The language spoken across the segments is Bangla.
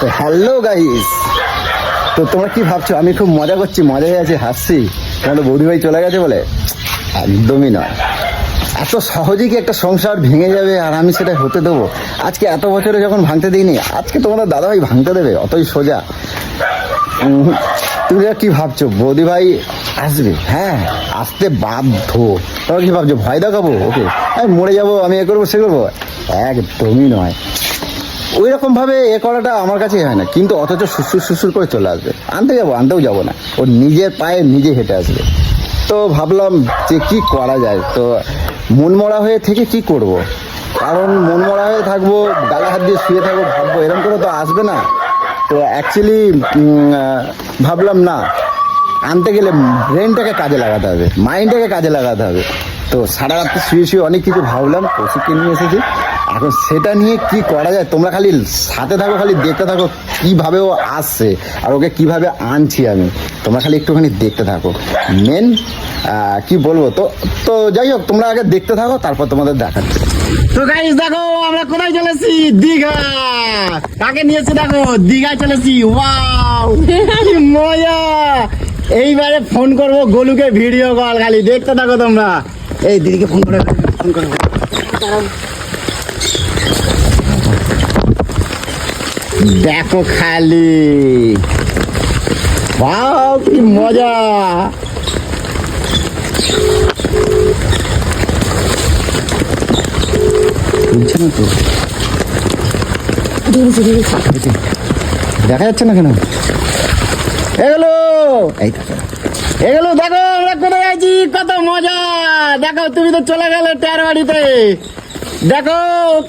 তো হ্যালো গাইস, তো তোমরা কি ভাবছো আমি খুব মজা করছি, মজা হয়ে আছে, হাসছি কেন বৌদি ভাই চলে গেছে বলে? একদমই নয়। এত সহজেই কি একটা সংসার ভেঙে যাবে আর আমি সেটা হতে দেবো? আজকে এত বছরে যখন ভাঙতে দিইনি, আজকে তোমাদের দাদা ভাই ভাঙতে দেবে? অতই সোজা? তুমি কি ভাবছো বৌদি ভাই আসবে? হ্যাঁ, আসতে বাধ্য। তোমরা কি ভাবছো ভয় দেখাবো ওকে, আমি মরে যাবো, আমি এ করবো সে করবো? একদমই নয়। ওই রকম ভাবে এ করাটা আমার কাছে হয় না, কিন্তু অথচ সুসুর সুসুর করে চলে আসবে। আনতেও যাবো না, ও নিজের পায়ে নিজে হেঁটে আসবে। তো ভাবলাম যে কি করা যায়, তো মন মরা হয়ে থেকে কি করব, কারণ মন মরা হয়ে থাকবো, গালে হাত দিয়ে শুয়ে থাকবো, ভাববো এরকম করে তো আসবে না। তো অ্যাকচুয়ালি ভাবলাম না, আনতে গেলে ব্রেনটাকে কাজে লাগাতে হবে, মাইন্ডটাকে কাজে লাগাতে হবে। তো সারা রাত্রে শুয়ে শুয়ে অনেক কিছু ভাবলাম, কৌশিককে নিয়ে এসেছি। এখন সেটা নিয়ে কি করা যায়, তোমরা খালি সাথে থাকো, খালি দেখতে থাকো কিভাবে ও আসছে আর ওকে কিভাবে আনছি আমি। তোমরা খালি একটুখানি দেখতে থাকো। মেন কি বলবো, তো তো যাই হোক, তোমরা আগে দেখতে থাকো, তারপর তোমাদের দেখাচ্ছি। তো গাইস দেখো আমরা কোথায় চলেছি, দীঘা। কাকে নিয়েছি দেখো, দীঘায় চলেছি। ওয়াও কি মজা। এইবারে ফোন করব গোলুকে, ভিডিও কল, খালি দেখতে থাকো তোমরা। এই দিদিকে ফোন করে দেখো খালি, ওয়াও কি মজা। বুঝছে না তো, দেখা যাচ্ছে না কেন? এগুলো এগুলো দেখো আমরা কোথায় আছি, কত মজা। দেখো তুমি তো চলে গেলে টের বাড়িতে, দেখো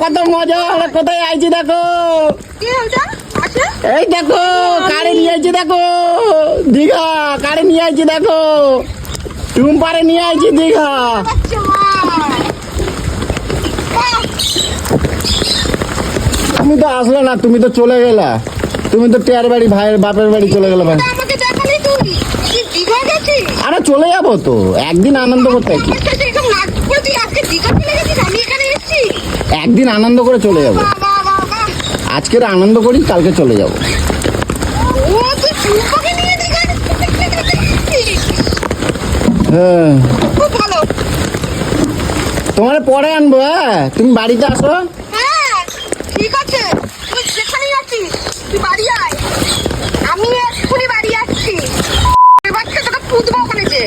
কত মজা, আমরা কোথায় আইছি দেখো। এই দেখো কারে নিয়ে আইছি, দেখো দীঘা কারে নিয়ে আইছি, দেখো টুমপারে নিয়ে আইছি দীঘা। তুমি তো আসলে না, তুমি তো চলে গেলা, তুমি তো টের বাড়ি ভাইয়ের বাপের বাড়ি চলে গেলে ভাই। আরে চলে যাবো তো, একদিন আনন্দ করতে, একদিন আনন্দ করে চলে যাবো। আজকের আনন্দ করি, কালকে চলে যাবো। হ্যাঁ তোমার পরে আনবো। হ্যাঁ তুমি বাড়িতে আসো। ঠিক আছে, তুই যেখানেই আছিস তুই বাড়ি আয়, আমি এক্ষুনি বাড়ি আসছি। বাচ্চা তোকে পুঁতবো ওখানে যে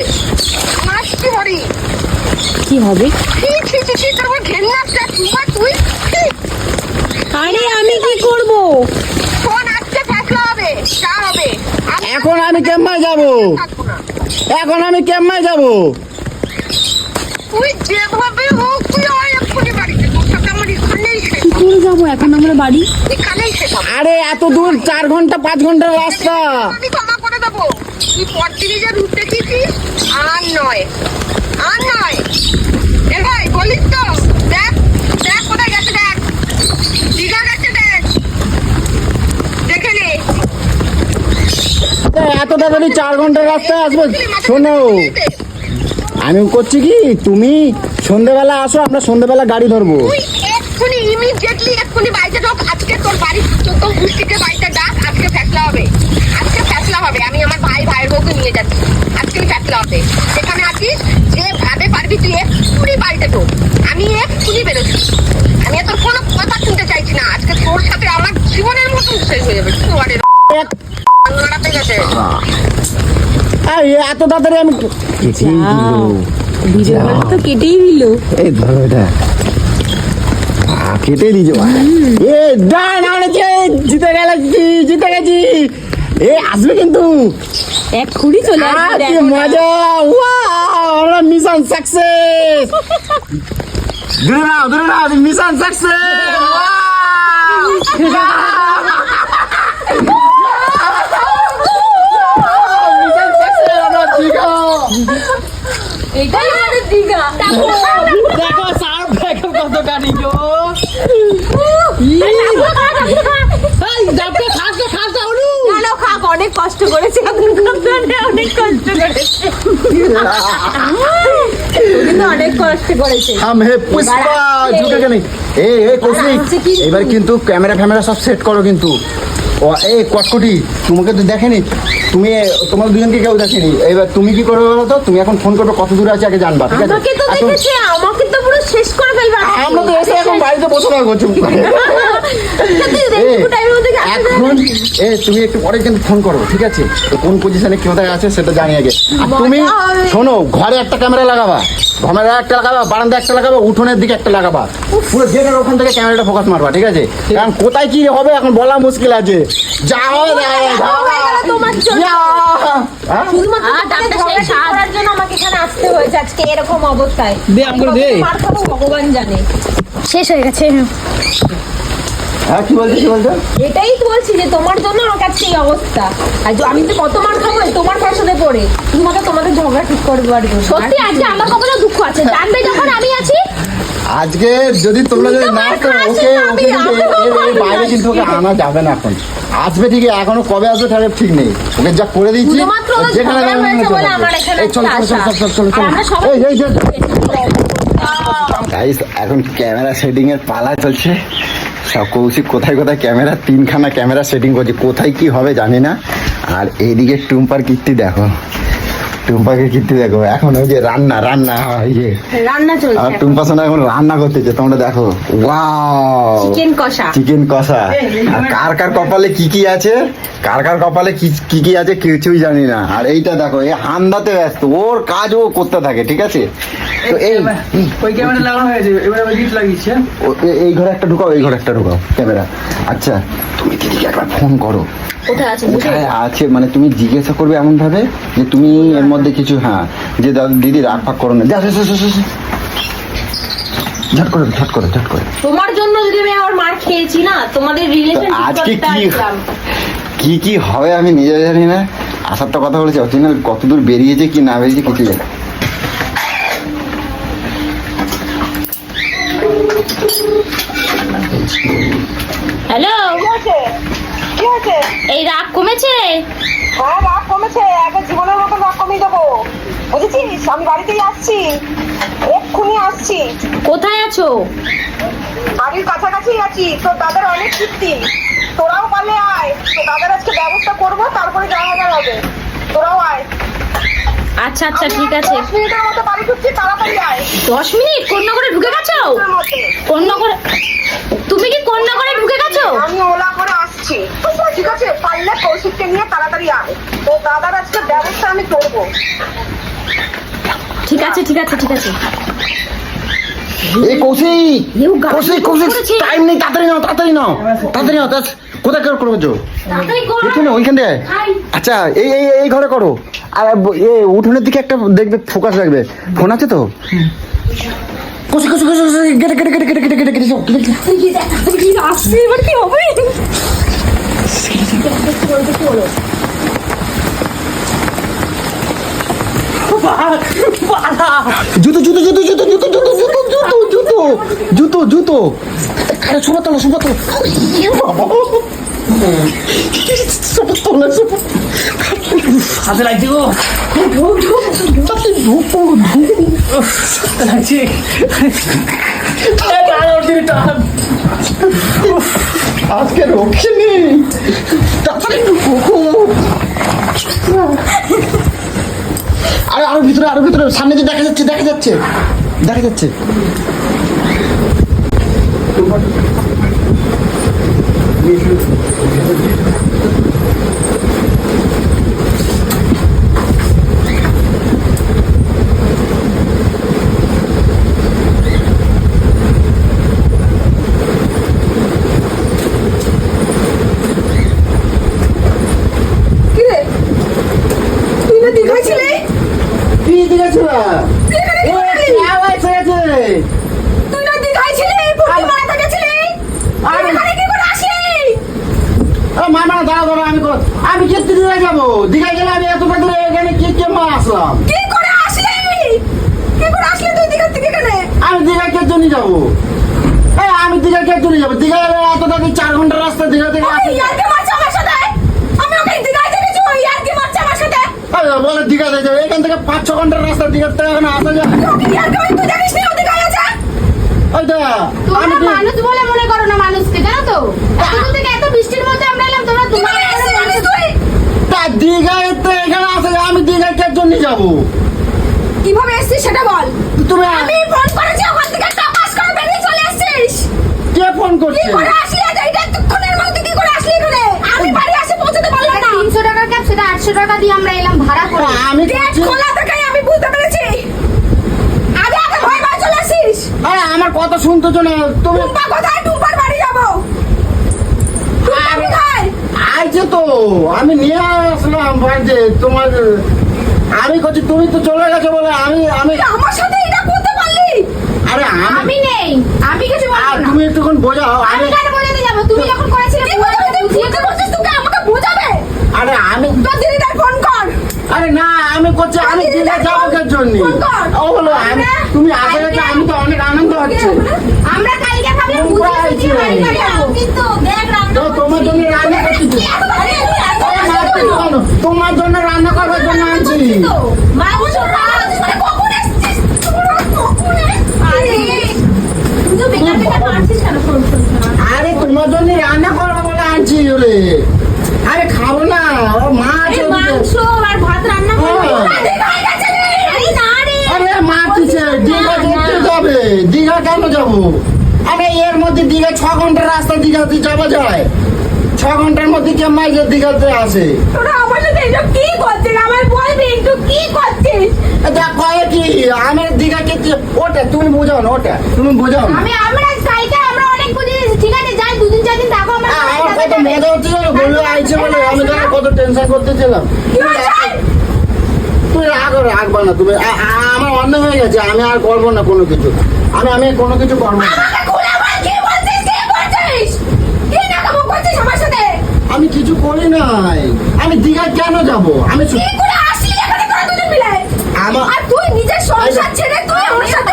আসছি বাড়ি। কি হবে? তোর ঘেন্না তুই। আরে আমি কি করব? ফোন আসছে, ফেসলা হবে, যা হবে। এখন আমি কেমন যাবো, এখন আমি কেমন যাবো? তুই যেভাবে হোক তুই আয় এক্ষুনি বাড়িতে, তোর সাথে আমার এখানেই শেষ। কি করে যাবো এখন আমরা বাড়ি? এখানেই শেষ হবে। আরে এত দূর, 4 ঘন্টা 5 ঘন্টার রাস্তা। আমি ক্ষমা করে দেবো, তুই পরদিনই যে রুট দেখেছিস, আর নয়। এ ভাই বলিস তো, দেখ কোথায় গেছে, দেখ দীঘা গেছে, দেখে নে। এত তাড়াতাড়ি 4 ঘন্টার রাস্তায় আসবে? শোনো, আমি করছি কি, তুমি সন্ধ্যেবেলা আসো, আমরা সন্ধ্যেবেলা গাড়ি ধরবো। তুই এক্ষুনি ইমিডিয়েটলি এক্ষুনি বাড়িতে ঢোক। আজকে তোর বাড়ি, তোর গোষ্ঠীকে বাড়িতে ডাক, আজকে ফেসলা হবে। আমি আমার ভাইয়ের বউকে নিয়ে যাচ্ছি, আজকে ফেসলা হবে। সেখানে আছিস, যে ভাবে পারবি তুই এক্ষুনি বাড়িতে ঢোক। আমি এক্ষুনি বেরোচ্ছি, আমি তোর কোনো কথা শুনতে চাইছি না। আজকে তোর সাথে আমার জীবনের মতন শেষ হয়ে যাবে। এত তাড়াতাড়ি আমি ভিডিওটা তো কেটেই দিল। এই ধরো এটা কেটে দিয়েছে। এ ডান, আমরা জিতে গেছি। এ আসবে কিন্তু এক্ষুনি চলে আসবে। কি মজা, ওয়াও আমরা মিশন সাকসেস। ধরে নাও মিশন সাকসেস। এটাই আমাদের দীঘা। দেখো সার্ফ দেখো কত গাড়ি গো। অনেক কষ্ট করেছে, অনেক কষ্ট করেছে, অনেক কষ্ট করেছে। हम है पुष्पा, झुकेगा नहीं। ए कौशिक, এবার কিন্তু ক্যামেরা সব সেট করো কিন্তু। ও এই কটকটি তোমাকে তো দেখেনি, তুমি তোমার দুজনকে কেউ দেখেনি। এবার তুমি কি করবে বলো তো, তুমি এখন ফোন করবে কত দূরে আছে আগে জানবা, ঠিক আছে? আমাকে তো আর তুমি- দেখেছে, আমাকে তো পুরো শেষ করে ফেলবে। আমরা তো এসে এখন বাড়িতে বসে থাকবো চুপ করে। টাইমের মধ্যে এখন তুমি একটু পরে কিন্তু ফোন করো, ঠিক আছে? তো কোন পজিশনে কোথায় আছে সেটা জানি আগে। আর তুমি মজা হবে। শোনো, ঘরে একটা ক্যামেরা লাগাবা, ঘরে একটা লাগাবা, বারান্দা একটা লাগাবা, উঠোনের দিকে একটা লাগাবা, পুরো যেটার ওখান থেকে ক্যামেরাটা ফোকাস মারবা, ঠিক আছে? কারণ কোথায় কি হবে এখন বলা মুশকিল আছে। যাও তোমার জন্য। হ্যাঁ? শুধুমাত্র ডাক্তার শেষ করার জন্য আমাকে এখানে আসতে হয়েছে আজকে এরকম অবস্থায়। মার খাবো ভগবান জানে। শেষ হয়ে গেছে। হ্যাঁ কি বলছো, কি বলছো? এটাই তো বলছি যে তোমার জন্য আমার কাছে এই অবস্থা। আর আমি তো কত মার খাবো তোমার ফ্যাশনে পড়ে, শুধুমাত্র তোমাদের ঝগড়া ঠিক করবার জন্য। সত্যি আজকে আমার কপালে দুঃখ আছে, জানবে যখন আমি আছি। আজকে যদি তোমরা যদি না আসো, ওকে ওকে কিন্তু এর বাইরে কিন্তু ওকে আনা যাবে না এখন। আসবে ঠিকই, এখনো কবে আসবে তাহলে ঠিক নেই। ওকে যা করে দিচ্ছি, শুধুমাত্র ওদের যেখানে ঝগড়া যাবে হয়েছে চলে বলে যাবে। আমার এখানে এই চল চল চল চল চল চল চল। আর আমরা সবাই- এই গাইস এখন ক্যামেরা সেটিং এর পালা চলছে। সব কৌশিক কোথায় কোথায় ক্যামেরা, 3খানা ক্যামেরা সেটিং করছে, কোথায় কি হবে জানি না। আর এইদিকে টুম্পার কীর্তি দেখো, টুম্পাকে কীর্তি দেখো, এখন ওই যে রান্না রান্না ইয়ে, রান্না আর চলছে টুম্পা সোনা এখন রান্না করতেছে, তোমরা দেখো। ওয়াও, চিকেন কষা। চিকেন কষা। আর কার কার কপালে কি কি আছে, কার কার কপালে কি কি আছে কিছুই জানি না। আর এইটা দেখো, এই হান্দাতে ব্যস্ত, ওর কাজ ও করতে থাকে, ঠিক আছে? তো ওই ক্যামেরা লাগানো হয়েছে, এবারে ওই গিট লাগিয়েছে। এই ঘরে একটা ঢুকাও, এই ঘরে একটা ঢুকাও ক্যামেরা। আচ্ছা তুমি দিদিকে একবার ফোন করো, কোথায় আছে বুঝে? কোথায় আছে মানে তুমি জিজ্ঞাসা করবে এমন ভাবে যে তুমি এর মধ্যে কিছু, হ্যাঁ, যে দিদি রাগ ফাগ করো না, যা যা, যা, যা, যা, যা। ঝট করে ঝট করে ঝট করে। তোমার জন্য যদি আমি আবার মার খেয়েছি না, তোমাদের রিলেশন আজকে কি কি হবে আমি নিজে জানি না। আসার তো কথা বলেছি, অরিজিনাল কতদূর বেরিয়েছে কি না বেরিয়েছে কিছু জানি না। হ্যালো, কি হয়েছে? এই রাগ কমেছে? হ্যাঁ রাগ কমেছে, একবার জীবনের মতো রাগ কমিয়ে দেবো, বুঝেছিস? আমি বাড়িতেই আসছি, এক্ষুনি আসছি। কোথায় আছো? বাড়ির কাছাকাছি আছি। তোর দাদার অনেক কীর্তি, তোরাও পারলে আয়, তোর দাদার আজকে ব্যবস্থা করবো, তারপরে যা হবে হবে। তোরাও আয়। আচ্ছা আচ্ছা আমি ঠিক আর আছে। 10 মিনিটের মধ্যে বাড়ি ঢুকছি, তাড়াতাড়ি আয়। 10 মিনিট? কন্যাগরে ঢুকে গেছো? এর মধ্যে। কন্যাগরে? তুমি কি কন্যাগরে ঢুকে গেছো? আমি ওলা করে আসছি, ঠিক আছে? পারলে কৌশিককে নিয়ে তাড়াতাড়ি আয়, তোর দাদার আজকে ব্যবস্থা আমি করবো। ঠিক আছে ঠিক আছে ঠিক আছে। এই কৌশিক, এও গাড়ি কৌশিক কৌশিক, করেছে। টাইম নেই, তাড়াতাড়ি নাও তাড়াতাড়ি নাও তাড়াতাড়ি নাও। কোথায় করবো? তাড়াতাড়ি করো। এখানে, ওইখান থেকে। হাই। আচ্ছা এই এই এই ঘরে করো। আর উঠোনের দিকে একটা দেখবে, ফোকাস রাখবে। ফোন আছে তো? কৌশিক কৌশিক কৌশিক, কেটে কেটে কেটে কেটে কেটে কেটে কেটে যাও, কেটে যাও। আসছে এবার কি হবে? জুতো জুতো জুতো জুতো জুতো জুতো জুতো জুতো জুতো জুতো জুতো। আরে সোফা তোলো, সোফা তোলো। সোফা তোলো, সোফা। হাতে লাগছে গো, হাতে লাগছে। আজকে রক্ষে নেই, তাড়াতাড়ি ঢুকো। আরে আরো ভিতরে, আরো ভিতরে, সামনে যে দেখা যাচ্ছে দেখা যাচ্ছে দেখা যাচ্ছে। কিরে, তুই না দীঘায় ছিলি? কি দিয়েছে না? এখানে কি করলি? তুই না দীঘায় ছিলি, পুরী মাথা গেছিলি? এখানে কি করে আসলি? মামা দাঁড়া দাঁড়া, আমি কি দীঘায় যাবো? দীঘায় গেলে আমি এত দূরে এখানে কি মা আসলাম? কি করে আসলি? কি করে আসলি তুই দীঘা থেকে এখানে? আমি দীঘায় কে জন্য যাবো? আমি দীঘায় কে জন্য যাবো? দীঘায় এত তাদের 4 ঘন্টার রাস্তা, দীঘা থেকে ওই ইয়ার্কি মারছে আমার সাথে? আমি ওকে দীঘায় দেখেছি, ওই ইয়ার্কি মারছে আমার সাথে। বলে দীঘা যাবে, এখান থেকে 5-6 ঘন্টার রাস্তা, দীঘা থেকে এখন আসা যায়। ওকে ইয়ার্কি মারছে, তুই জানিস না ও দীঘায় আছে? ওইটা তোমরা মানুষ বলে মনে করো না মানুষকে, জানো তো? এতদূর থেকে এত বৃষ্টির মধ্যে আমরা এলাম, তোমরা যাবো? কিভাবে এসছিস সেটা বল। তুমি আমি ফোন করেছি ওখান থেকে টাপাস করে বেরিয়ে চলে এসছিস। কে ফোন কি করছে? করে আসলি আজ এইটা এতক্ষণের মধ্যে কি করে আসলি এখানে? আমি বাড়ি আসে পৌঁছতে পারলাম না। 300 টাকার ক্যাব, সেটা 800 টাকা দিয়ে আমরা এলাম ভাড়া করে। আমি গেট করছি। খোলা থেকেই আমি বুঝতে পেরেছি। আগে আগে ভয় ভয় চলে আসিস। আরে আমার কথা শুনতেছো না তুমি? টুম্পা কোথায়? টুম্পার বাড়ি যাবো। টুম্পা কোথায়? আইছে তো, আমি নিয়ে আসলাম বাড়িতে তোমার। আমি করছি, তুমি তো চলে গেছো বলে আমি আমি তুই আমার সাথে এটা করতে পারলি? আরে আমি নেই, আমি কিছু আর বলবো না। তুমি একটুক্ষণ বোঝাও। আমি কেন বোঝাতে যাবো? তুমি যখন করেছিলে কি বলছিস? তুই বুঝতে পারছিস? তোকে আমাকে বোঝাবে? আরে আমি তোর দিদিটার ফোন কর। আরে না, আমি করছি, আমি দিলে যাবো কার জন্য? ফোন কর। ও হলো তুমি আগে গেছো, আমি তো অনেক আনন্দ হচ্ছে। আমরা কালকে ভাবলাম কোন বুঝে পাড়ায় সুঝে ছিলে? বাড়ি বাড়ি যাবো। কিন্তু দেখ রান্না তো তোমার জন্য রান্না করছি তো। আরে তুই এত আরে ব্যস্ত মারতে কেন? কেন? তোমার জন্য রান্না করবার জন্য আনছি। তো মাংস মানে কখন এসেছিস? তোরা কখন এসেছিস? আরে তুই বেকার বেকার মারছিস কেন? শোন শোন শোন। আরে তোমার জন্য রান্না করবো বলে আনছি ওরে। আরে খাবো না, ও মাছ এই ওদিকে। মাংস আর ভাত রান্না করবো। হ্যাঁ। দেখা হয়ে গেছে রে। আরে না রে। আরে মাছ দিচ্ছে, দীঘা দেখতে যাবে। দীঘা কেন যাবো? আরে এর মধ্যে দীঘা 6 ঘন্টার রাস্তা, দীঘাতে যাওয়া যায়? 6 ঘন্টার মধ্যে কেমন দীঘাতে আসে? তোরা আমার সাথে এসব কি করছিস? আমার বলবি একটু কি করছিস? দেখ কয়ে কি আমি দীঘাকে ওটা তুমি বোঝাও না, ওটা তুমি বোঝাও না। আমরা কালকে আমরা অনেক বুঝিয়েছি, ঠিক আছে যাই 2 দিন 4 দিন থাকো আমরা। আমার কত মজা হচ্ছিল, বললো আইছে বলে আমি জানো কত টেনশন করতেছিলাম। কি হয়েছে? তুই রাখবা না তুমি। আমার অন্য হয়ে গেছে, আমি আর করবো না কোনো কিছু। আমি কোনো কিছু করবো না। আমাকে খুলে বল কি বলছিস? কি করছিস? কি নাকামো করছিস আমার সাথে? আমি কিছু করি নাই। আমি দীঘা কেন যাব? আমি কি করে আসলি এখানে তোরা দুজন মিলে? আমার আর তুই নিজের সংসার ছেড়ে তুই আমার সাথে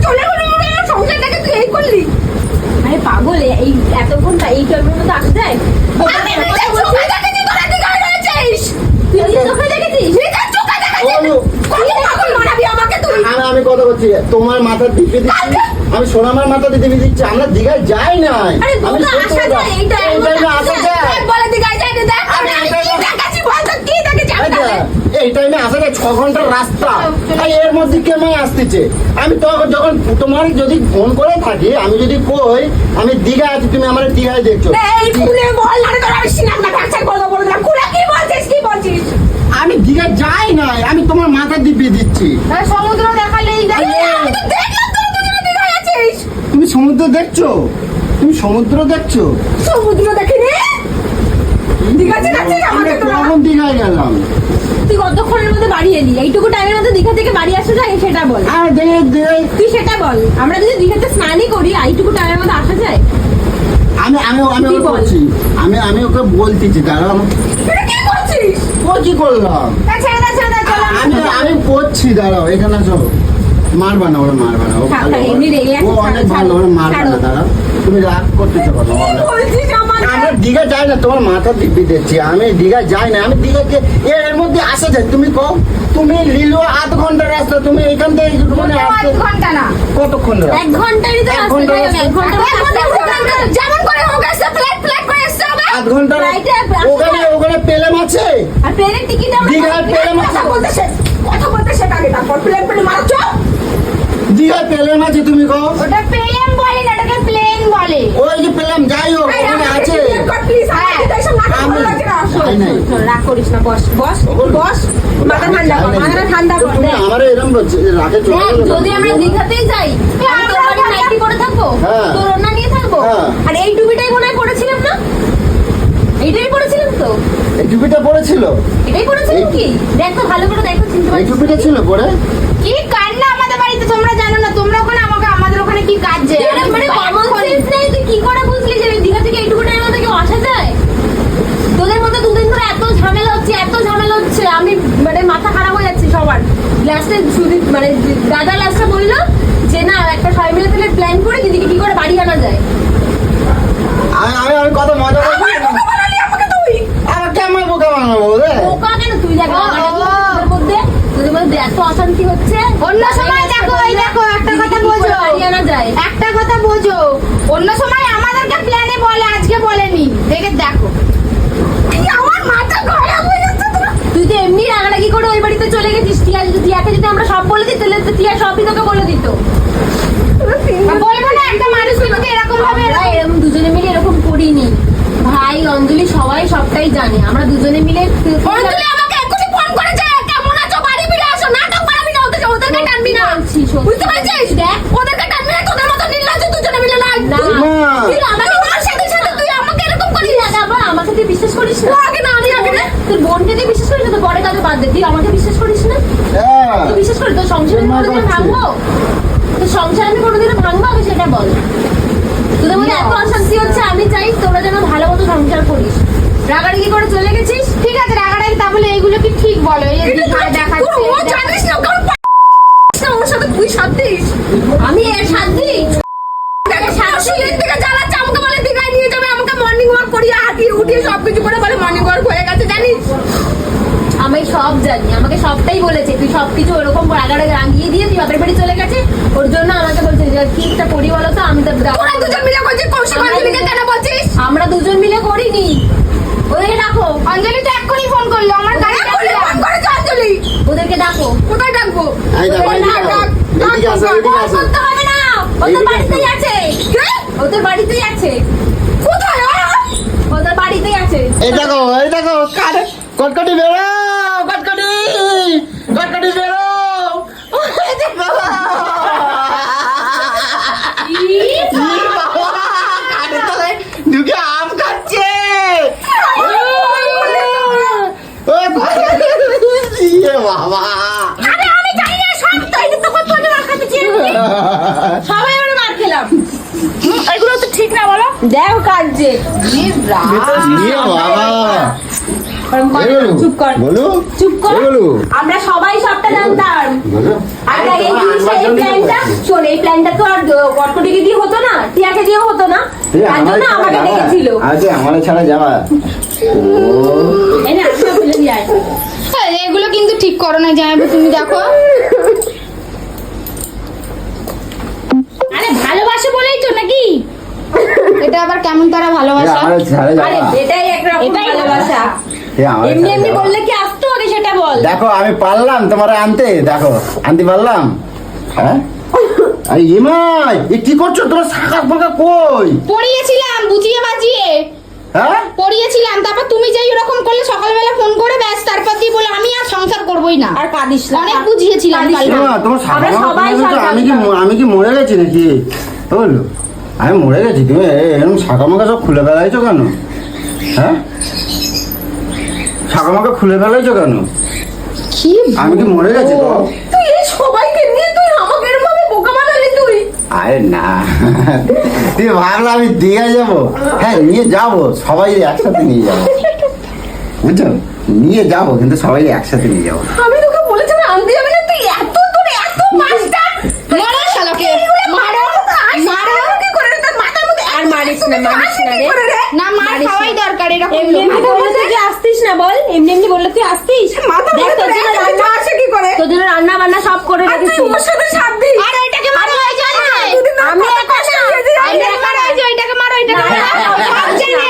চলে গেলি, আমার সংসারটাকে তুই এই করলি। আরে পাগল, এই এতক্ষণ এই টাইমের মধ্যে আসা যায়? আমি নিজের চোখে দেখেছি তোরা দীঘায় রয়েছিস। তুই নিজের চোখে দেখেছিস? নিজের চোখে দেখেছি। ওলু। কত পাগল মানাবি আমাকে তুই? আমি কথা বলছি, তোমার মাথা দিব্যি দিচ্ছি, আমি সোনামার মাথা দিব্যি দিচ্ছি। আমরা দীঘায় যাই নাই। আরে আমি দীঘা সত্যি আসা কথা- যায়, এই টাইমের এই মধ্যে টাইমে আসা যায়। দেখ বলে দীঘায় যাই না, দেখ আরে আমি এটা- কি দেখেছি বল তো, কি দেখেছি আমি আচ্ছা, তাহলে? এই টাইমে আসা যায় 6 ঘন্টার রাস্তা। আর এর মধ্যে কেমন আসতেছে? আমি তো যখন তোমার যদি ফোন করে থাকি, আমি যদি কই আমি দীঘা আছি, তুমি আমার দীঘায় দেখছো। এই খুলে বল না রে, তোরা আমি সিনামটা ফ্র্যাকচার করে দেবো না। খুলে কি বলছিস? কি বলছিস? আমি দীঘা যাই নাই, আমি তোমার মাথা দিব্যি দিচ্ছি। আরে সমুদ্র দেখালেই দেখ। আমি তো দেখলাম তোরা দুজনে দীঘায় আছিস। তুমি সমুদ্র দেখছো? তুমি সমুদ্র দেখছো? সমুদ্র দেখিনি? দীঘাতে যাচ্ছিস আমরা আমাকে তোরা? কখন দীঘায় গেলাম? তুই কতক্ষণের মধ্যে বাড়ি এলি? এইটুকু টাইমের মধ্যে দীঘা থেকে বাড়ি আসা যায় সেটা বল। আর দেখে তুই সেটা বল। আমরা যদি দীঘাতে স্নানই করি, এইটুকু টাইমের মধ্যে আসা যায়? আমি আমি আমি কি ওকে বল? বলছি, আমি ওকে বলতেছি, দাঁড়াও। এটা কি করছিস? ও কি করলাম? ছেড়ে দে চল আমি করছি, দাঁড়াও এখানে চলো। মারবা না, ওরা মারবা না, ও থাক, ভালো, থাক, এমনি রেগে আছে, ও অনেক ছাড়ো, ভালো, ওরা মারবা ছাড়ো। না, দাঁড়াও। তুমি রাগ করতেছো কথা বলো। বলছিস আমাকে? আমরা দীঘা যাই না, তোমার মাথা দিব্যি দিচ্ছি। আমি দীঘা যাই না, আমি দীঘাকে এর মধ্যে আসা যায়। তুমি কও, তুমি লিলো 8 ঘন্টার রাস্তা, তুমি এখান থেকে মানে আসতে 1 ঘন্টা না, কতক্ষণ লাগবে? 1 ঘন্টারই তো 1 রাস্তা, ঘন্টা তাই না? 1 ঘন্টা 1 ঘন্টা যেমন করে হোক এসে ফ্ল্যাট করে এসে হবে। 8 ঘন্টা ফ্লাইটে আসা ওখানে পেলেম আছে। আর ট্রেনের টিকিট আমরা দীঘায় পেলেম আছে। কথা বলতে সেটা আগে, তারপর প্লেন মারা চপ। দীঘায় পেলেম আছে, তুমি কও। ওটা প্লেন বলে না, ওটাকে প্লেন বলে। ওই যে পেলাম, যাই হোক ওখানে আছে। প্লিজ এসব নাটক আমি ভালো লাগে না। যাই নাই। শোন, রাগ করিস না, বস বস বস। মাথা আমি ঠান্ডা যাই কর, নাই। মাথাটা ঠান্ডা তো কর। তুমি দেখ, আমারও এরকম রাতে চলে দেখ, গেলে যদি আমরা দীঘাতেই যাই, আমি তোর বাড়ি নাইটি পরে থাকবো, হ্যাঁ। তোর ওড়না নিয়ে থাকবো, হ্যাঁ। আর এই টুপিটাই মনে হয় পরেছিলাম না? এইটাই পরেছিলাম তো? এই টুপিটা পড়েছিল, এটাই পরেছিলাম কি? দেখ তো ভালো করে, দেখো চিনতে এই পারছিস? টুপিটা ছিল পরে। কি কান্না আমাদের বাড়িতে, তোমরা জানো না? তোমরা ওখানে আমাদের ওখানে কি কাজ যে? মানে কমন সেন্স নেই, তুই কি করে বুঝলি যে দীঘা থেকে এইটুকু টাইমের মধ্যে কেউ আসা যায়? তোদের মধ্যে 2 দিন ধরে এত ঝামেলা হচ্ছে, আমি মানে মাথা খারাপ হয়ে যাচ্ছে সবার। লাস্টে মানে দাদা লাস্টে বললো যে না, একটা সবাই মিলে তাহলে প্ল্যান করে দিদিকে কি করে বাড়ি আনা যায়। আমি কত মজা করছি। বোকা বানালি আমাকে তুই। আমার কেমন বোকা বানাবো রে? বোকা কেন তুই? দেখ তোদের মধ্যে এত অশান্তি হচ্ছে। অন্য সময় দেখো, এই দেখো একটা কথা কি করে বোঝো, বাড়ি আনা যায়? একটা কথা বোঝো, অন্য সময় আমাদেরকে প্ল্যানে বলে, আজকে বলেনি। দেখে দেখো, এই আমার মাথা খারাপ হয়ে যাচ্ছে। তুই তো এমনি রাগারাগি করে ওই বাড়িতে চলে গেছিস? টিয়াকে যদি আমরা সব বলে দিই তাহলে তো টিয়া সবই তোকে বলে দিত। আর বলবো না একটা মানুষ তোকে এরকম ভাবে এরকম দুজনে মিলে এরকম করিনি ভাই। অঞ্জলি সবাই সবটাই জানে, আমরা দুজনে মিলে। অঞ্জলি আমাকে এক্ষুনি ফোন করেছে, কেমন আছো, বাড়ি ফিরে আসো, নাটক বাড়াবি না, ওদেরকে টানবি না, বুঝতে পারছিস? দেখ ওদেরকে টানবি না, তোদের মতো নির্লজ্জ দুজনে মিলে না। তুই আমাকে বলার সাথে সাথে তুই আমাকে এরকম করিস। আবার আমাকে তুই বিশ্বাস করিস না? আগে না, আমি আগে না। তোর বোনকে তুই বিশ্বাস করিস না, তোর বড় কাজে বাদ দে, তুই আমাকে বিশ্বাস করিস না? তুই বিশ্বাস করিস? তোর সংসারে কোনোদিন ভাঙবো? তোর সংসার আমি কোনোদিন ভাঙবো? আগে সেটা বল। তোদের মধ্যে এত অশান্তি হচ্ছে, আমি চাই তোরা যেন ভালো মতো সংসার করিস। রাগারাগি করে চলে গেছিস, ঠিক আছে রাগারাগি, তা বলে এইগুলো কি ঠিক বলো? এই যে দেখাচ্ছি জানিস না ওর সাথে তুই সাথ দিস, আমি এর সাথ দিই। জ্বালাচ্ছে আমাকে, বলে দীঘায় নিয়ে যাবে, আমাকে মর্নিং ওয়াক করিয়ে হাঁটিয়ে উঠিয়ে সবকিছু করে বলে মর্নিং ওয়াক হয়ে গেছে, জানিস? আমি সব জানি, আমাকে সবটাই বলেছে। তুই সবকিছু ওরকম রাগারাগি রাগিয়ে দিয়ে তুই বাপের বাড়ি চলে গেছে, ওর জন্য আমাকে বলছে যে কি একটা করি বলো তো। আমি তো তোরা দুজন মিলে করছিস, কৌশিক অঞ্জলিকে কেন বলছিস? আমরা দুজন মিলে করিনি। ওদেরকে ডাকো। অঞ্জলি তো এক্ষুনি ফোন করলো, আমার গাড়িটা ফোন করেছে অঞ্জলি। ওদেরকে ডাকো। কোথায় ডাকবো? করতে হবে না, ওদের বাড়িতেই আছে। ওদের বাড়িতেই আছে। কোথায়? ওদের বাড়িতেই আছে। এই দেখো কারে কটকটি বেরো, কটকটি বেরো। বাবা কারে তলায় ঢুকে আম খাচ্ছে। বাবা আরে আমি জানি না, সব তো এটা তো কত মার খাতে চেয়েছি। সবাই আমরা মার খেলাম। এগুলো তো ঠিক না বলো? দেখো কাজে চুপ কর, বলু চুপ কর। বলু আমরা সবাই সবটা জানতাম। বলু আর এই জিনিসটা, এই প্ল্যানটা শোন, এই প্ল্যানটা তো আর কটকটিকে দিয়ে হতো না, টিয়াকে দিয়ে হতো না, তার জন্য আমাকে ডেকেছিল। আজকে আমার ছাড়া যাওয়া এই না আজকে বলে দিয়ে এগুলো কিন্তু ঠিক করো না জামাইবাবু, তুমি দেখো। আরে ভালোবাসে বলেই তো নাকি? এটা আবার কেমন তারা ভালোবাসা? আমার ছাড়া আরে যাওয়া এটাই একরকম ভালোবাসা। এমনি এমনি বললে কি আসতো? আগে সেটা বল। দেখো আমি পারলাম তোমার আনতে, দেখো আনতে পারলাম। হ্যাঁ আরে ইমাই এ কি করছো? তোমার শাখা ফাঁকা কই? পড়িয়েছিলাম বুঝিয়ে বাজিয়ে, হ্যাঁ পড়িয়েছিলাম। তারপর তুমি যাই ওরকম করলে সকালবেলা ফোন করে, ব্যাস তারপর দিয়ে বলে আমি আর সংসার করবোই না। আর কাঁদিস না। অনেক বুঝিয়েছিলাম কাল। শোনো, তোমার শাখা আমরা ফাঁকা সবাই কই বলছো? সরকার আমি কি মরে গেছি নাকি? বললো আমি মরে গেছি, তুমি এরকম শাখা মাখা সব খুলে ফেলাইছো কেন? হ্যাঁ শাখা মাখা খুলে ফেলাইছো কেন? কি আমি কি মরে গেছি তো? তুই এই সবাইকে নিয়ে তুই আমাকে এরকম ভাবে বোকা বানালি তুই। আরে না তুই ভাবলা আমি দীঘা যাবো? হ্যাঁ নিয়ে যাবো, সবাই একসাথে নিয়ে যাবো, বুঝছো? নিয়ে যাবো কিন্তু সবাই একসাথে নিয়ে যাবো। আমি তোকে বলেছিলাম আনতে যাবি না, তুই এত তোর এত মাস্টার। মারো শালাকে, মারো মারো। কি করে রে তোর মাথার মধ্যে? আর মারিস না, মারিস না রে। না মার খাওয়াই দরকার এরকম। এমনি এমনি বললে তুই আসতিস না, বল। এমনি এমনি বললে তুই আসতিস? দেখ তোর জন্য রান্না আসে কি করে? তোর জন্য রান্না বান্না সব করে রেখেছি। তুই ওর সাথে সাথ দিস। আর ওইটাকে মারো, ওই জানে আমি একা না। ওইটাকে মারো, ওইটাকে মারো। সব জানে,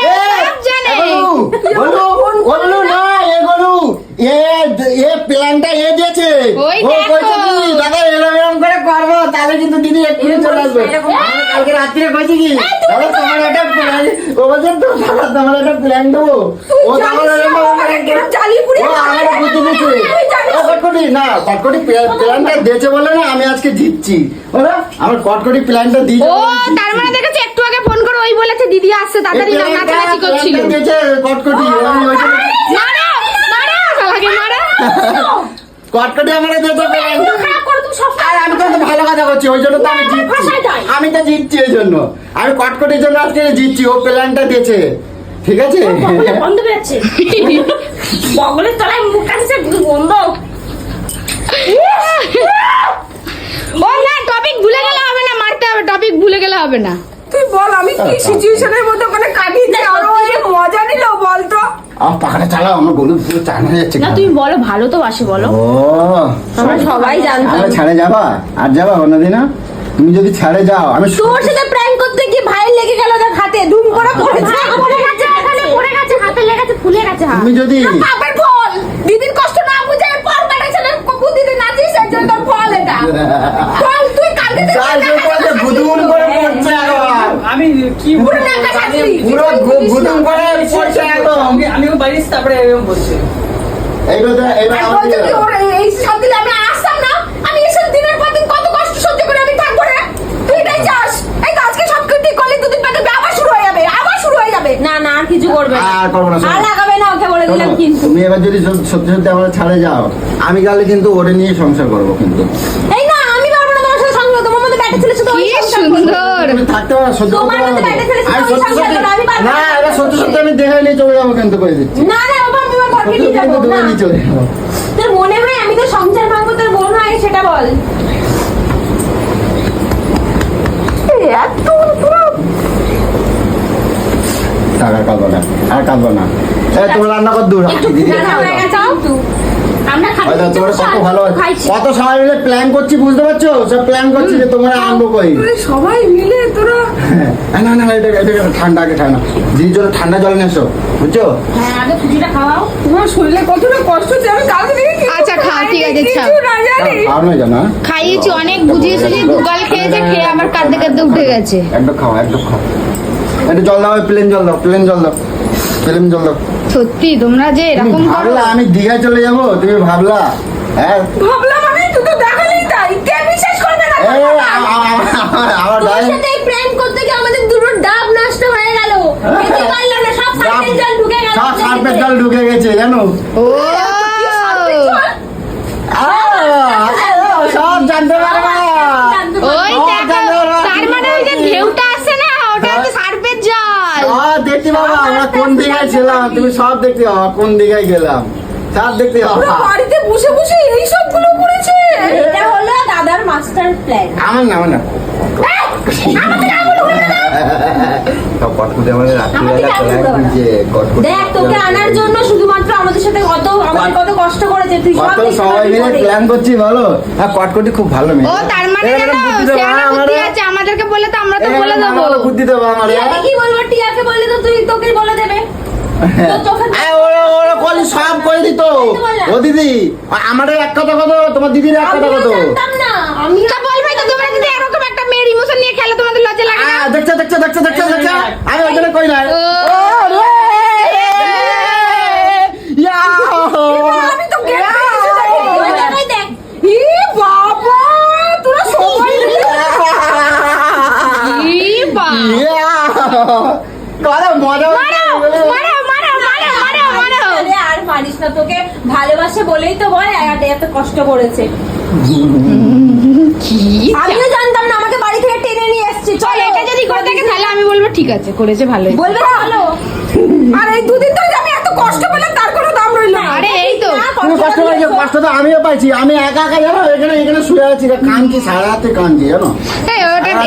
সব জানে। বলু না এ বলু এ প্ল্যানটা এ দিয়েছে। ওই ও দেখো। কইছে কি দাদা এরকম করে করবো, তাহলে কিন্তু দিদি এক্ষুনি চলে আসবে। আমি কালকে রাত্রে কইছি কি দাদা তোমার একটা প্ল্যান, ও বলছে তো দাদা তোমার একটা প্ল্যান দেবো। ও তখন চালিয়ে পুড়িয়ে ও আমার বুদ্ধি দিচ্ছে। ও কটকটি না, কটকটি প্ল্যানটা দিয়েছে বলে না আমি আজকে জিতছি। ওরা আমার কটকটি প্ল্যানটা দিয়েছে ও বলে আমি জিতছি। তার মানে দেখেছি একটু আগে ফোন করে ওই বলেছে দিদি আসছে তাড়াতাড়ি, না নাচানাচি করছিল। প্ল্যানটা দিয়েছে কটকটি, আমি ওই জন্য মারো মারো শালাকে মারো। কটকটি আমার দিয়েছে প্ল্যান। খারাপ করে তুই সব। আর আমি তো ভালো কথা করছি, ওই জন্য তো আমি জিতছি। ভাষায় দেয়। আমি তো জিতছি ওই জন্য, আমি কটকটির জন্য আজকে জিতছি। ও প্ল্যানটা দিয়েছে, ঠিক আছে? বন্ধ পেয়েছে বগলের তলায় মুখ কাছে বন্ধ। ও না টপিক ভুলে গেলে হবে না, মারতে হবে, টপিক ভুলে গেলে হবে না। তুই বল আমি কি সিচুয়েশনের মধ্যে ওখানে কাটিয়ে দিই, আর ও যে মজা নিল বল তো। আমার পাখাটা চালাও, আমার গরু পুরো চান হয়ে যাচ্ছে। না তুমি বলো, ভালো তো বাসে বলো। ও আমরা সবাই জানতাম। আমরা ছাড়ে যাবা? আর যাবা কোনোদিনও? তুমি যদি ছাড়ে যাও আমি তোর সাথে প্র্যাঙ্ক করতে গিয়ে ভাইয়ের লেগে গেল, দেখ হাতে ধুম করে পড়েছে। পড়ে গেছে, এখানে পড়ে গেছে, হাতে লেগেছে, ফুলে গেছে হাত। তুমি যদি বাপের ফল দিদির কষ্ট না বুঝে পর বল তুই কালকে থেকে চাল যে পড়ছে বুদুম করে পড়ছে একবার। আমি কি পুরো নাকা ছাড়ছিস। পুরো বুদুম করে পড়ছে একদম। আমিও বাড়ির তারপরে এরকম বলছে এইবার এইবার আর আমার বলছে দিয়ে কি দাও। ওর এই সব দিলে আমি আসতাম না, আমি এসে দিনের পর দিন কত কষ্ট সহ্য করে আমি থাকবো রে, তুই এটাই চাস? এই তো আজকে সব ঠিক করলি, দুদিন বাদে আবার শুরু হয়ে যাবে, আবার শুরু হয়ে যাবে। না না আর কিছু করবে না, আর করবো না, শোনো। আর লাগাবে না, ওকে বলে দিলাম শোনো, কিন্তু। তুমি এবার যদি সত্যি সত্যি আমার ছাড়ে যাও, আমি গেলে কিন্তু ওরে নিয়ে সংসার করবো কিন্তু। এই না আমি পারবো না তোমার সাথে সংসার, তোমার মধ্যে ব্যাটা ছেলে শুধু ওই কি সংসার করবে। সুন্দর। তুমি থাকতে পারো, সত্যি তোমার করতে মধ্যে পারো। বাইরে ছেড়ে আমি শুধু ওই সত্যি সংসার সত্যি করো, আমি পারবো না, না। এবার সত্যি সত্যি আমি দেখে নিয়ে চলে যাবো কিন্তু করে দিচ্ছি। না না বাবা আমি আমার ঘরকে সত্যি নিয়ে সত্যি যাবো কিন্তু না। দেখে নিয়ে চলে যাবো। তোর মনে হয় আমি তো সংসার ভাঙবো, তোর বোন হয় সেটা বল। এত পুরো টাকা কাঁদবো না, আর কাঁদবো না। এই তোমার রান্না কর দূর একটু দিদি না, না, না, যাও তো। আমরা খাচ্ছি হয়তো তোমার কত ভালো খাইছি। কত সবাই মিলে প্ল্যান করছি, বুঝতে পারছো? সব প্ল্যান করছি যে তোমরা আনবো কই। সবাই মিলে তোরা না না না, এটা এটা ঠান্ডা, আগে ঠান্ডা দিদির জন্য ঠান্ডা জল নিয়ে এসো, বুঝছো? হ্যাঁ আগে ফুটিটা খাওয়াও। তোমার শরীরে কতটা কষ্ট হচ্ছে আমি কালকে থেকে কিছু আচ্ছা, খাও, ঠিক আছে, কিছু খাও। না জানি। আর নয় জানা খাইয়েছি অনেক, বুঝিয়েছি যে গুগল খেয়েছে, খেয়ে আমার কাঁদতে কাঁদতে উঠে গেছে। একদম খাও, একদম খাও। একটু জল দাও, প্লেন জল দাও, প্লেন জল দাও, প্লেন জল দাও। সত্যি তোমরা যে তুমি এরকম করো। ভাবলা আমি দীঘায় চলে যাবো? তুমি ভাবলা? হ্যাঁ ভাবলাম আমি তুই তো দেখালেই তাই, কে বিশ্বাস করবে না? এই, আমার তোর গায়ে সাথে প্র্যাঙ্ক করতে গিয়ে আমাদের দুটো ডাব নষ্ট হয়ে গেল। খেতে পারলাম না, সব সার্ফের জল ঢুকে গেল। সব সার্ফের জল ঢুকে গেছে জানো। ও সব জানতে পারবা। ওই দেখো, তার মানে ওই যে ঢেউটা আসে না, ওটা হচ্ছে সার্ফের জল। সব দেখতে পাবা আমরা কোন দিঘায় ছিলাম, তুমি সব দেখতে পাবা কোন দিঘায় গেলাম, সব দেখতে পুরো পাবা। বাড়িতে বসে বসে এই সবগুলো করেছে। এটা হলো দাদার মাস্টার প্ল্যান। আমার না, আমার না। সব কটকুটে আমাদের রাত্রিবেলা চলে আসছে, কটকুটে। দেখ তোকে আনার জন্য শুধুমাত্র আমাদের সাথে আমাদের কত কষ্ট করেছে, তুই সব কত দেখতে সবাই পারবি মিলে পরে। প্ল্যান করছি বলো। হ্যাঁ কটকটি খুব ভালো মেয়ে। ও তার মানে এবার জানো, বুদ্ধি দেবো, সেখানে আমারে। বুদ্ধি আছে, আমাদেরকে বলে তো আমরা তো এবার বলে দেবো। আমারে বুদ্ধি দেবো আমার। টিয়াকে কি বলবো, টিয়াকে বললে তো তুই তোকে বলে দেবে। তোর চোখে ওরা কলি সব করে দিত। ও দিদি আমাদের এক কথা কত, তোমার দিদির এক কথা আমিও কত। জানতাম না, আমি তা বলবে তো, তোমরা যদি এরকম একটা মেয়ের ইমোশন নিয়ে খেলো, তোমাদের লজ্জা লাগে না? দেখছো দেখছো দেখছো দেখছো দেখছো, আমি ওই জন্য কই না। ও, আমি তো গেট ওই জায়গায় দেখ। ই বাবা তোরা সবাই মিলে ই বাবা। কত মজা মারো, মারো, মারো, মারো, মারো, মারো। আরে আর মারিস না, তোকে ভালোবাসে বলেই তো বলে এত কষ্ট করেছে। কি আমিও জানতাম না, আমাকে বাড়ি থেকে টেনে নিয়ে এসেছে। চল, এটা যদি করে থাকে তাহলে আমি বলবো ঠিক আছে, করেছে ভালোই। বলবে চলো। আর এই দুদিন ধরে যে আমি এত কষ্ট পেলাম তার কোনো দাম রইল না। আরে এই তো, না, তুমি কষ্ট পাইছো, কষ্ট তো আমিও পাইছি। আমি একা একা জানো এখানে এখানে শুয়ে আছি, কাঁদছি সারা রাতে, কাঁদছি জানো। এই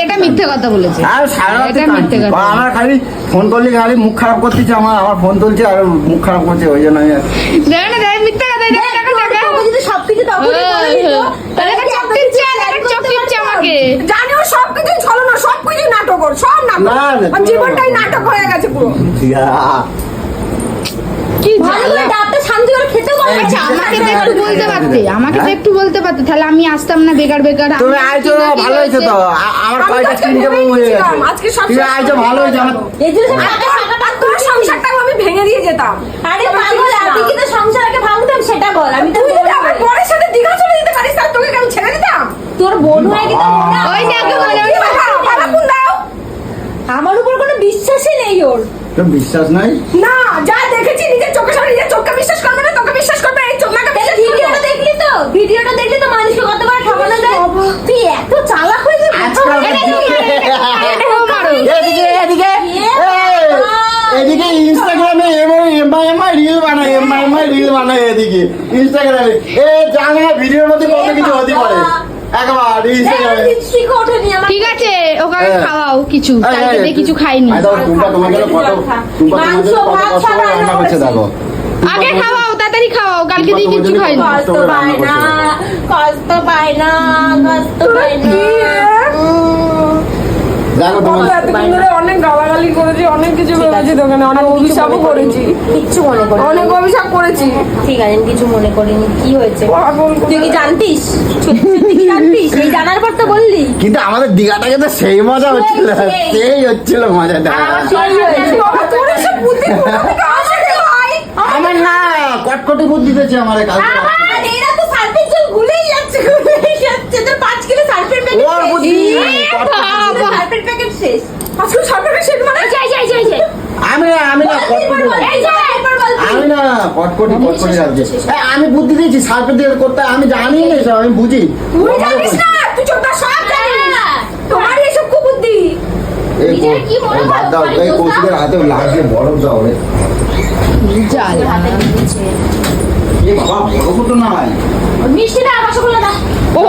এটা মিথ্যে কথা বলেছে। আর সারা রাতে এটা মিথ্যে কাঁদছি। কথা। আমার খালি ফোন করলে খালি মুখ খারাপ করতেছে, আমার ফোন তুলছে আর মুখ খারাপ করছে, ওই জন্য আমি দেখো না, দেখো, মিথ্যে কথা, দেখো, দেখো, দেখো। তোকে যদি সবকিছু তখনই বলে দিত, তাহলে দেখো, কি এত চোখ টিপছে, কিছু দেখো, plan চোখ করতে টিপছে পারতো? আমাকে। জানি ও সবকিছু ছলনা, সবকিছু নাটক, ওর সব নাটক। না, না, ওর জীবনটাই নাটক হয়ে গেছে পুরো। কি ভালো জ্বালা। করে ডাবটা শান্তি করে খেতেও পারবে আচ্ছা, না। আমাকে তো একটু বলতে পারতে, আমাকে তো একটু বলতে পারতে, তাহলে আমি আসতাম না বেকার বেকার। তুমি আমি আইছো কি না কি ভালো হয়েছে তো, আমার আমি কয়টা তো আজকে তিনটে বউ হয়ে ভেবেই গেছে। আজকে সব তুমি শেষ আইছো ভালো হয়েছে আমার। এই জন্য সব আর টাকা ফাঁকা পাত তোর সংসারটাও আমি ভেঙে দিয়ে যেতাম। আরে পাগল, আমি কি তো সংসারকে ভাঙতাম সেটা বল। আমি তো তুই যদি বোন আমার হই। বরের সাথে দীঘা চলে যেতে পারিস তার তোকে কেন ছেড়ে দিতাম? তোর বোন হয়ে কি তোর মনে ওই হয়? দেখো, বলে, কি বাবা, ভাড়া কোন দাও? আমার উপর কোনো বিশ্বাসই নেই ওর। তোর বিশ্বাস নাই? না, যা দেখেছি নিজের চোখে সামনে, নিজের চোখকে বিশ্বাস করবে না, তোকে বিশ্বাস করবে, এই চোখ নাকে বিশ্বাস করবে। ভিডিওটা দেখলি তো, ভিডিওটা দেখলি তো মানুষকে কতবার ঠকানো যায়। তুই এত চালাক হয়ে যাবি। আজকাল এটাও মারো। এদিকে এদিকে এই, এদিকে ইনস্টাগ্রামে এমআই রিল বানায়, এমআই রিল বানায় এদিকে ইনস্টাগ্রামে। এ জানে না ভিডিওর মধ্যে কত কিছু হতে পারে। একবার ইনস্টাগ্রামে লিপস্টিক ওঠেনি আমার। ঠিক আছে, ওকে হ্যাঁ। খাওয়াও কিছু, এই, কালকে এই, দিয়ে কিছু খাইনি। আই দাও, টুম্পা তোমার জন্য কত, টুম্পা তোমার জন্য কত মাংস, কষ্ট করে ভাত রান্না করছে দেখো। আগে খাওয়াও, তাড়াতাড়ি খাওয়াও, কালকে দিয়ে কিছু খাইনি। কষ্ট পায় না, হ্যাঁ। কষ্ট পায় না, কষ্ট পায় না। কি? উম, কি? দেখো তোমার এতক্ষণ ধরে অনেক গালাগালি করেছি, অনেক কিছু ভেবেছি দোকানে, অনেক অভিশাপও করেছি, কিচ্ছু মনে করি অনেক অভিশাপ করেছি। ঠিক আছে, আমি কিছু মনে করিনি। কি হয়েছে পাগল তুই কি জানতিস? সত্যি সত্যি কি জানতিস? এই জানার পর তো বললি। কিন্তু আমাদের দীঘাটাকে তো সেই মজা হচ্ছিল, সেই। সেই হচ্ছিল মজাটা। সেই হয়েছে। বাবা, তোর এসব বুদ্ধি কোথা থেকে আসে রে ভাই? আমার না কটকটি বুদ্ধি দিতেছে আমার কাছে। আমার এরা তো সার্ফের জল গুলেই যাচ্ছে, গুলেই যাচ্ছে। তোর 5 কিলো সার্ফের প্যাকেট ওর বুদ্ধি, সার্ফের প্যাকেট শেষ। আজকে সার্ফের শেষ মানে? যাই যাই যাই যাই। আমি না কটকটি এই যে এরপর বল তুই। আমি না কটকটি রাখছি। আমি বুদ্ধি দিয়েছি সার্ফের দিয়ে করতে, আমি জানি না এসব, আমি বুঝি। তুই জানিস না, তুই চোখটা সব জানিস। তোমারই এসব কুবুদ্ধি। এই নিজের কি মনে হয়? বাদ দাও, এই কৌশিকের হাতে লাগলে বরফ দাও রে। হাতে দিয়েছে। এ বাবা বরফ তো নাই, মিষ্টিটা রসগোল্লা দাও। ও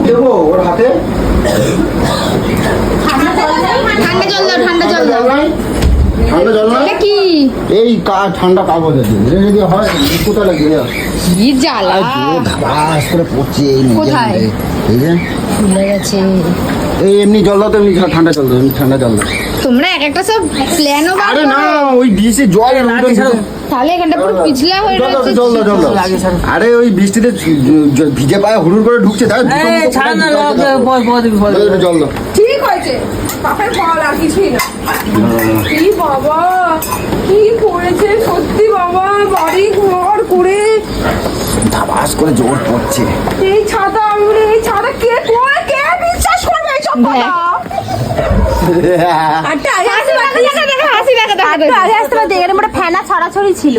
দেবো ওর হাতে। ঠান্ডা জল দাও। ঠান্ডা জল দাও, ঠান্ডা জল দাও। নাই, ঠান্ডা জল নাই। এটা কি এই ঠান্ডা কাগজ আছে, এটা যদি হয় কোথায় লাগে রে? কি জ্বালা ধাবাস করে পড়ছে এই নিজে কোথায়? নিজে। এই যে ভুলে গেছে। এই এমনি জল দাও তো, এমনি ঠান্ডা জল দাও, এমনি ঠান্ডা জল দাও। তোমরা এক একটা সব প্ল্যানও আরে না, ওই ডিশে জল তাহলে এখানটা পুরো পিছলা হয়ে জল দাও, রয়েছে। জল দাও, জল দাও। আরে ওই বৃষ্টিতে ভিজে পায়ে হুড়ুর করে ঢুকছে, তাই জল দাও। ঠিক হয়েছে, বাপের ফল আর কিছুই না। কি বাবা, কি করেছে সত্যি বাবা, বাড়ি ঘর করে ধাবাস করে জোর পড়ছে। এই ছাতা, এই ছাতা কে করে, কে বিশ্বাস করবে এইসব কথা? আটটা আগে হাসি দেখা, হাসি দেখা, আটটা আগে আসতে পারতে, এখানে পুরো ফ্যানা ছড়াছড়ি ছিল,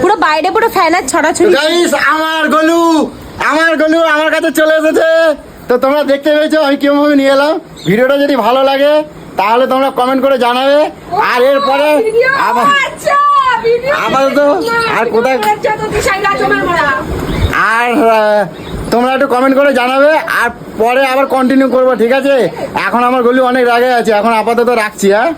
পুরো বাইরে পুরো ফ্যানা ছড়াছড়ি। গাইস, আমার গলু আমার কাছে চলে এসেছে। তো তোমরা দেখতে পেয়েছো আমি কিভাবে নিয়ে এলাম। ভিডিওটা যদি ভালো লাগে তাহলে তোমরা কমেন্ট করে জানাবে। আর এরপরে আবার আচ্ছা, ভিডিও আপাতত আর কোথায় তো দিশাই গাজমের মরা। আর তোমরা একটু কমেন্ট করে জানাবে, আর পরে আবার কন্টিনিউ করবো, ঠিক আছে? এখন আমার গলু অনেক রাগে আছে, এখন আপাতত রাখছি, হ্যাঁ।